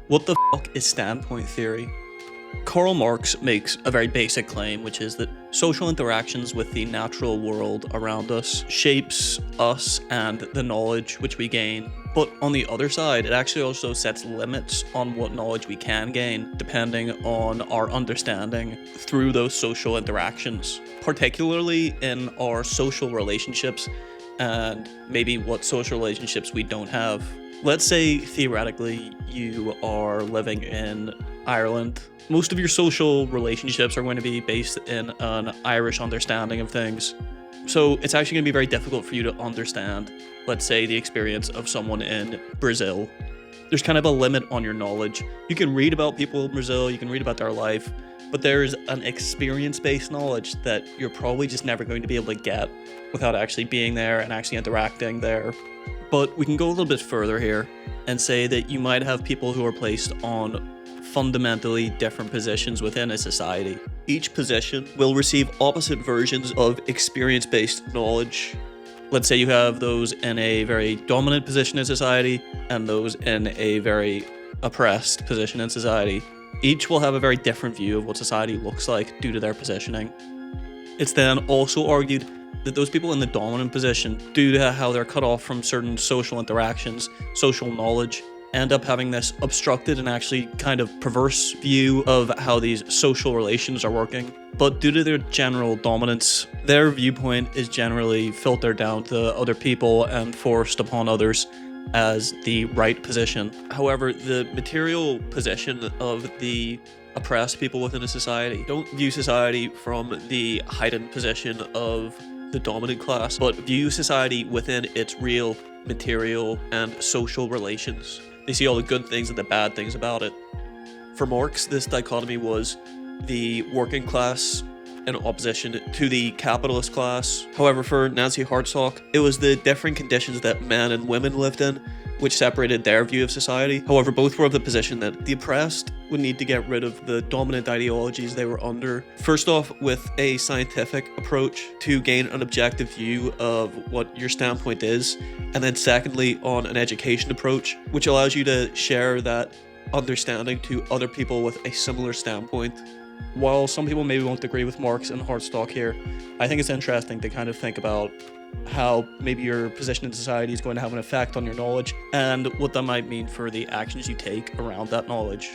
What the fuck is standpoint theory? Karl Marx makes a very basic claim, which is that social interactions with the natural world around us shapes us and the knowledge which we gain. But on the other side, it actually also sets limits on what knowledge we can gain, depending on our understanding through those social interactions, particularly in our social relationships and maybe what social relationships we don't have. Let's say, theoretically, you are living in Ireland. Most of your social relationships are going to be based in an Irish understanding of things. So it's actually going to be very difficult for you to understand, let's say, the experience of someone in Brazil. There's kind of a limit on your knowledge. You can read about people in Brazil, you can read about their life, but there's an experience-based knowledge that you're probably just never going to be able to get without actually being there and actually interacting there. But we can go a little bit further here and say that you might have people who are placed on fundamentally different positions within a society. Each position will receive opposite versions of experience-based knowledge. Let's say you have those in a very dominant position in society and those in a very oppressed position in society. Each will have a very different view of what society looks like due to their positioning. It's then also argued that those people in the dominant position, due to how they're cut off from certain social interactions, social knowledge, end up having this obstructed and actually kind of perverse view of how these social relations are working. But due to their general dominance, their viewpoint is generally filtered down to other people and forced upon others as the right position. However, the material position of the oppressed people within a society don't view society from the heightened position of the dominant class, but view society within its real material and social relations. They see all the good things and the bad things about it. For Marx, this dichotomy was the working class in opposition to the capitalist class. However, for Nancy Hartsock, it was the different conditions that men and women lived in which separated their view of society. However, both were of the position that the oppressed would need to get rid of the dominant ideologies they were under. First off, with a scientific approach to gain an objective view of what your standpoint is, and then secondly, on an education approach, which allows you to share that understanding to other people with a similar standpoint. While some people maybe won't agree with Marx and Hartsock here, I think it's interesting to kind of think about how maybe your position in society is going to have an effect on your knowledge and what that might mean for the actions you take around that knowledge.